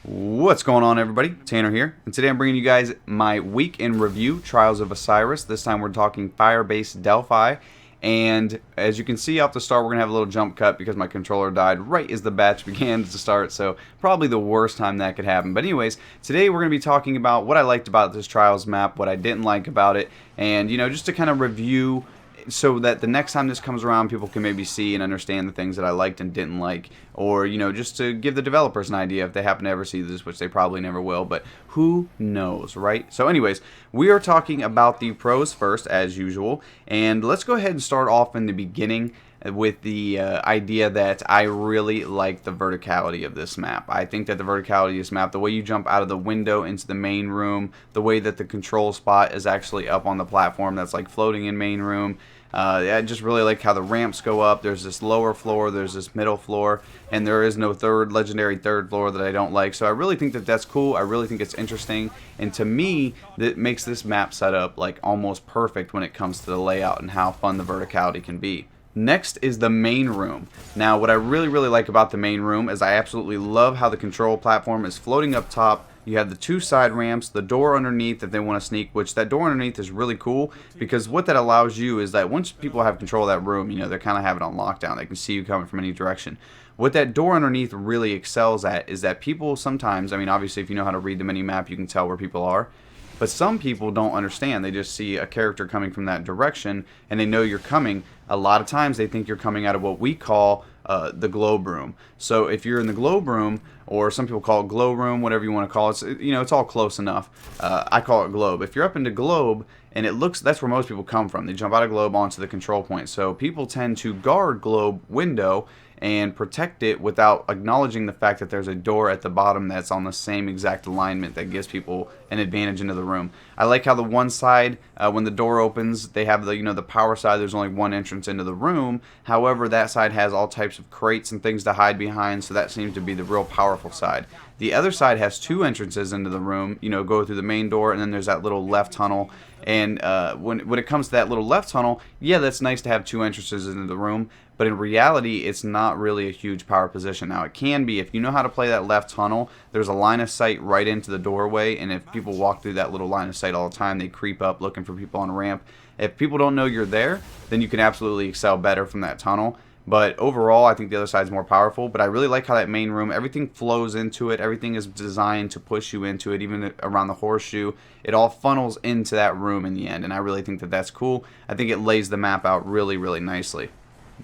What's going on, everybody? Tanner here, and today I'm bringing you guys my week in review, Trials of Osiris. This time we're talking Firebase Delphi, and as you can see off the start, we're going to have a little jump cut because my controller died right as the batch began to start, so probably the worst time that could happen. But anyways, today we're going to be talking about what I liked about this Trials map, what I didn't like about it, and, just to kind of review so that the next time this comes around, people can maybe see and understand the things that I liked and didn't like, or just to give the developers an idea if they happen to ever see this, which they probably never will, but who knows, right? So anyways, we are talking about the pros first, as usual, and let's go ahead and start off in the beginning with the idea that I really like the verticality of this map. I think that the verticality of this map, the way you jump out of the window into the main room, the way that the control spot is actually up on the platform that's like floating in main room, I just really like how the ramps go up. There's this lower floor, there's this middle floor, and there is no legendary third floor that I don't like. So I really think that that's cool. I really think it's interesting, and to me, that makes this map setup like almost perfect when it comes to the layout and how fun the verticality can be. Next is the main room. Now, what I really like about the main room is I absolutely love how the control platform is floating up top. You have the two side ramps, the door underneath if they want to sneak, which that door underneath is really cool because what that allows you is that once people have control of that room, they're kind of have it on lockdown. They can see you coming from any direction. What that door underneath really excels at is that people sometimes, obviously if you know how to read the mini map, you can tell where people are. But some people don't understand. They just see a character coming from that direction and they know you're coming. A lot of times they think you're coming out of what we call the globe room. So if you're in the globe room, or some people call it glow room, whatever you want to call it, it's all close enough. I call it globe. If you're up into globe, and that's where most people come from. They jump out of globe onto the control point. So people tend to guard globe window and protect it without acknowledging the fact that there's a door at the bottom that's on the same exact alignment that gives people an advantage into the room. I like how the one side, when the door opens, they have the power side. There's only one entrance into the room. However, that side has all types of crates and things to hide behind, so that seems to be the real powerful side. The other side has two entrances into the room. Go through the main door, and then there's that little left tunnel. And when it comes to that little left tunnel, yeah, that's nice to have two entrances into the room, but in reality, it's not really a huge power position. Now, it can be. If you know how to play that left tunnel, there's a line of sight right into the doorway, and if people walk through that little line of sight all the time, they creep up looking for people on a ramp. If people don't know you're there, then you can absolutely excel better from that tunnel. But overall, I think the other side's more powerful. But I really like how that main room, everything flows into it. Everything is designed to push you into it, even around the horseshoe. It all funnels into that room in the end, and I really think that that's cool. I think it lays the map out really nicely.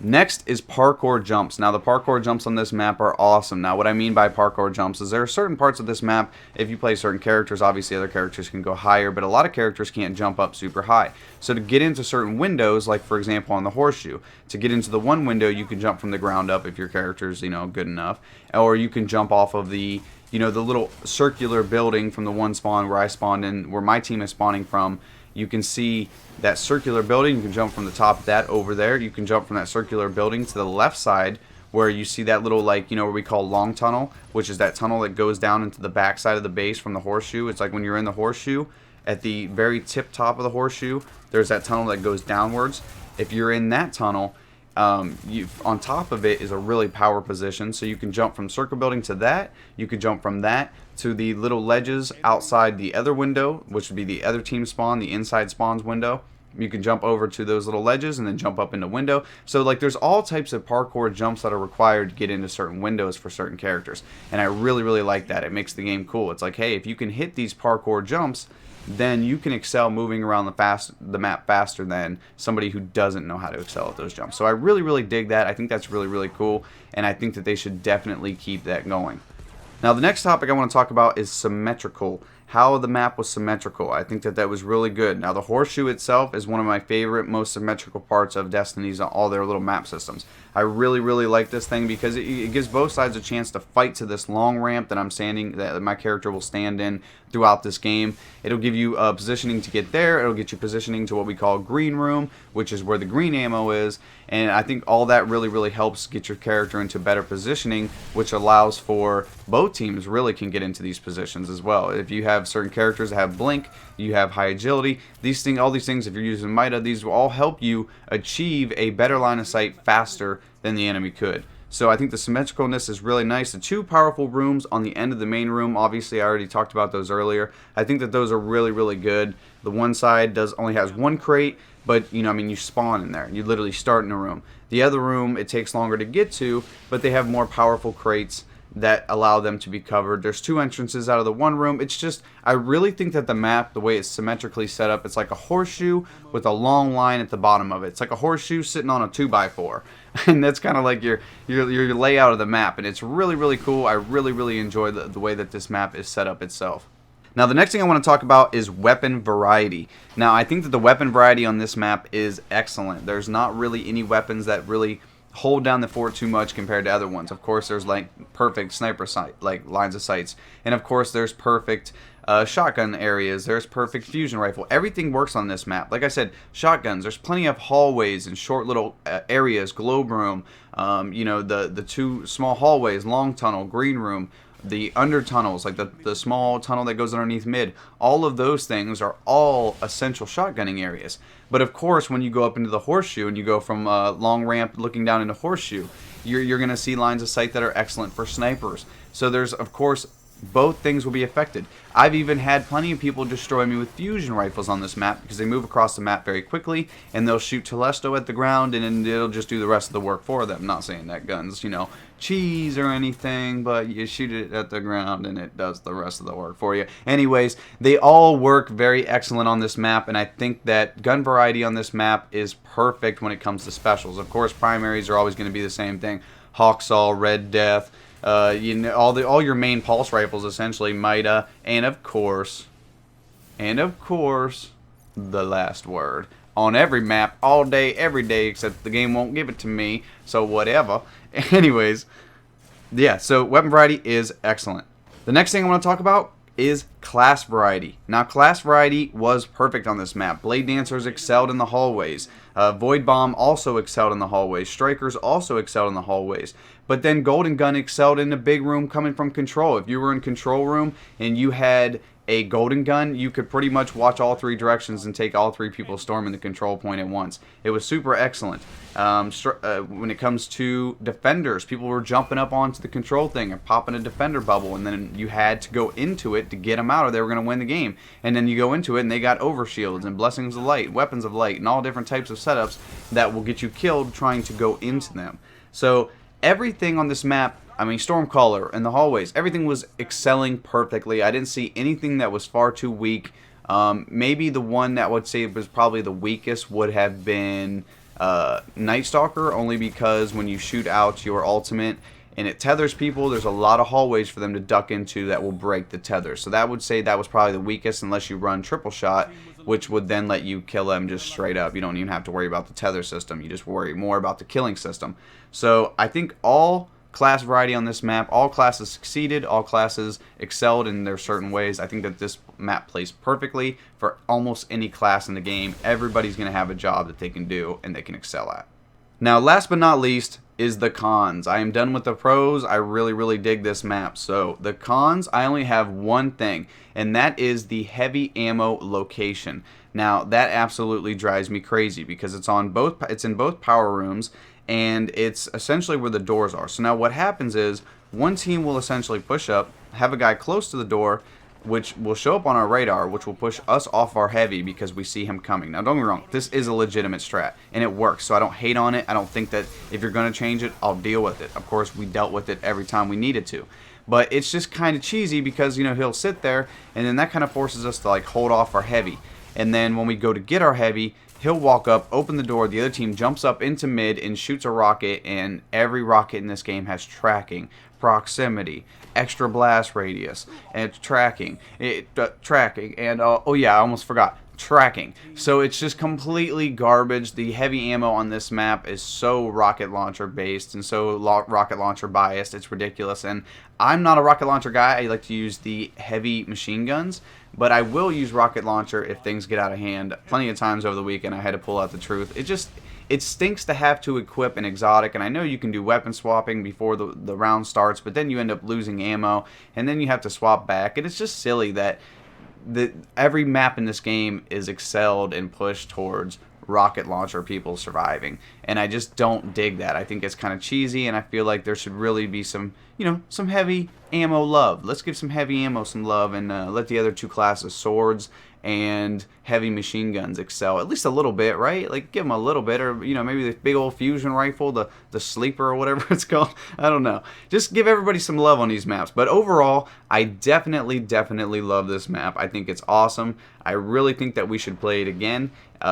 Next is parkour jumps. Now, the parkour jumps on this map are awesome. Now, what I mean by parkour jumps is there are certain parts of this map, if you play certain characters, obviously other characters can go higher, but a lot of characters can't jump up super high. So to get into certain windows, like for example on the horseshoe, to get into the one window, you can jump from the ground up if your character's, good enough, or you can jump off of the the little circular building from the one spawn where I spawned in, where my team is spawning from. You can see that circular building. You can jump from the top of that over there. You can jump from that circular building to the left side where you see that little, like, what we call long tunnel, which is that tunnel that goes down into the back side of the base from the horseshoe. It's like when you're in the horseshoe, at the very tip top of the horseshoe, there's that tunnel that goes downwards. If you're in that tunnel, on top of it is a really power position, so you can jump from circle building to that. You can jump from that to the little ledges outside the other window, which would be the other team spawn, the inside spawns window. You can jump over to those little ledges and then jump up into window. So like there's all types of parkour jumps that are required to get into certain windows for certain characters, and I really like that. It makes the game cool. It's like, hey, if you can hit these parkour jumps, then you can excel moving around the map faster than somebody who doesn't know how to excel at those jumps. So I really dig that. I think that's really cool, and I think that they should definitely keep that going. Now, the next topic I want to talk about is symmetrical. How the map was symmetrical. I think that was really good. Now, the horseshoe itself is one of my favorite, most symmetrical parts of Destiny's on all their little map systems. I really like this thing because it gives both sides a chance to fight to this long ramp that my character will stand in throughout this game. It'll give you positioning to get there. It'll get you positioning to what we call green room, which is where the green ammo is. And I think all that really helps get your character into better positioning, which allows for both teams really can get into these positions as well. If you have certain characters that have blink, you have high agility, all these things, if you're using Mida, these will all help you achieve a better line of sight faster than the enemy could. So I think the symmetricalness is really nice. The two powerful rooms on the end of the main room, obviously I already talked about those earlier. I think that those are really, really good. The one side only has one crate, but I mean, you spawn in there. You literally start in a room. The other room, it takes longer to get to, but they have more powerful crates that allow them to be covered. There's two entrances out of the one room. It's just, I really think that the map, the way it's symmetrically set up, it's like a horseshoe with a long line at the bottom of it. It's like a horseshoe sitting on a 2x4. And that's kind of like your layout of the map. And it's really, really cool. I really, really enjoy the way that this map is set up itself. Now, the next thing I want to talk about is weapon variety. Now, I think that the weapon variety on this map is excellent. There's not really any weapons that really hold down the fort too much compared to other ones. Of course, there's like perfect sniper sight, like lines of sights, and of course there's perfect shotgun areas. There's perfect fusion rifle. Everything works on this map. Like I said, shotguns. There's plenty of hallways and short little areas. Globe room. The two small hallways, long tunnel, green room. The under tunnels, like the small tunnel that goes underneath mid, all of those things are all essential shotgunning areas. But of course, when you go up into the horseshoe and you go from a long ramp looking down into horseshoe, you're going to see lines of sight that are excellent for snipers. So there's, of course, both things will be affected. I've even had plenty of people destroy me with fusion rifles on this map because they move across the map very quickly and they'll shoot Telesto at the ground and then it'll just do the rest of the work for them. Not saying that guns, cheese or anything, but you shoot it at the ground and it does the rest of the work for you. Anyways, they all work very excellent on this map, and I think that gun variety on this map is perfect when it comes to specials. Of course, primaries are always going to be the same thing. Hawksaw, Red Death, all your main pulse rifles essentially, Mida, and of course, the last word. On every map, all day, every day, except the game won't give it to me, so whatever. Anyways, yeah, so weapon variety is excellent. The next thing I want to talk about is class variety. Now, class variety was perfect on this map. Blade Dancers excelled in the hallways. Void Bomb also excelled in the hallways. Strikers also excelled in the hallways. But then Golden Gun excelled in the big room coming from Control. If you were in Control Room and you had a golden gun, you could pretty much watch all three directions and take all three people storming the control point at once. It was super excellent. When it comes to defenders, people were jumping up onto the control thing and popping a defender bubble, and then you had to go into it to get them out or they were going to win the game. And then you go into it and they got overshields and blessings of light, weapons of light, and all different types of setups that will get you killed trying to go into them. So everything on this map, Stormcaller and the hallways, everything was excelling perfectly. I didn't see anything that was far too weak. Maybe the one that I would say was probably the weakest would have been Night Stalker, only because when you shoot out your ultimate and it tethers people, there's a lot of hallways for them to duck into that will break the tether. So that would say that was probably the weakest, unless you run triple shot, which would then let you kill them just straight up. You don't even have to worry about the tether system. You just worry more about the killing system. So I think all class variety on this map, all classes succeeded, all classes excelled in their certain ways. I think that this map plays perfectly for almost any class in the game. Everybody's going to have a job that they can do and they can excel at. Now, last but not least is the cons. I am done with the pros. I really, really dig this map. So the cons, I only have one thing, and that is the heavy ammo location. Now, that absolutely drives me crazy because it's in both power rooms, and it's essentially where the doors are. So now what happens is one team will essentially push up, have a guy close to the door, which will show up on our radar, which will push us off our heavy because we see him coming. Now, don't get me wrong, this is a legitimate strat, and it works, so I don't hate on it. I don't think that if you're going to change it, I'll deal with it. Of course, we dealt with it every time we needed to. But it's just kind of cheesy because, he'll sit there, and then that kind of forces us to, hold off our heavy. And then when we go to get our heavy, he'll walk up, open the door, the other team jumps up into mid and shoots a rocket, and every rocket in this game has tracking, proximity, extra blast radius, and it's tracking, and oh yeah, I almost forgot, tracking. So it's just completely garbage. The heavy ammo on this map is so rocket launcher based and so rocket launcher biased, it's ridiculous. And I'm not a rocket launcher guy. I like to use the heavy machine guns, but I will use rocket launcher if things get out of hand. Plenty of times over the weekend I had to pull out the truth. It stinks to have to equip an exotic, and I know you can do weapon swapping before the round starts, but then you end up losing ammo, and then you have to swap back, and it's just silly that every map in this game is excelled and pushed towards rocket launcher people surviving, and I just don't dig that. I think it's kind of cheesy, and I feel like there should really be some, you know, some heavy ammo love. Let's give some heavy ammo some love, and let the other two classes, swords and heavy machine guns, excel at least a little bit, right? Like, give them a little bit, or, you know, maybe the big old fusion rifle, the sleeper or whatever it's called. I don't know. Just give everybody some love on these maps. But overall, I definitely love this map. I think it's awesome. I really think that we should play it again.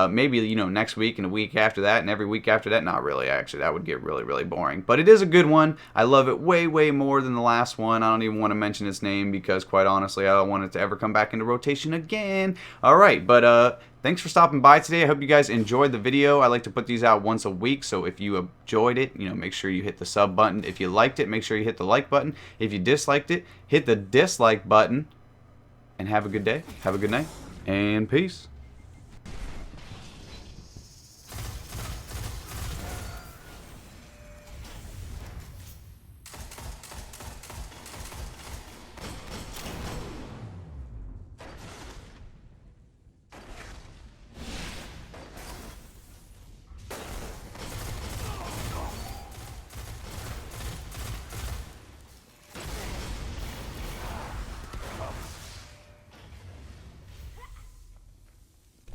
Maybe, you know, next week and a week after that and every week after that. Not really, actually. That would get really boring. But it is a good one. I love it way more than the last one. I don't even want to mention its name because, quite honestly, I don't want it to ever come back into rotation again. Alright, but thanks for stopping by today. I hope you guys enjoyed the video. I like to put these out once a week, so if you enjoyed it, you know, make sure you hit the sub button. If you liked it, make sure you hit the like button. If you disliked it, hit the dislike button. And have a good day. Have a good night. And peace.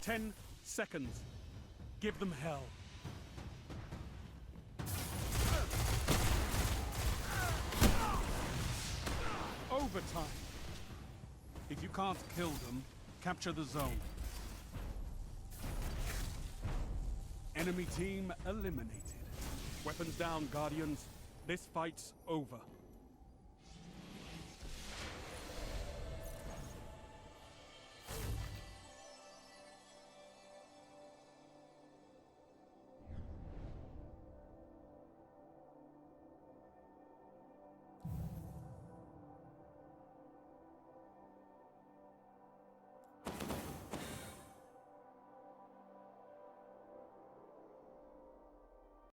Ten seconds. Give them hell. Overtime. If you can't kill them, capture the zone. Enemy team eliminated. Weapons down, Guardians. This fight's over.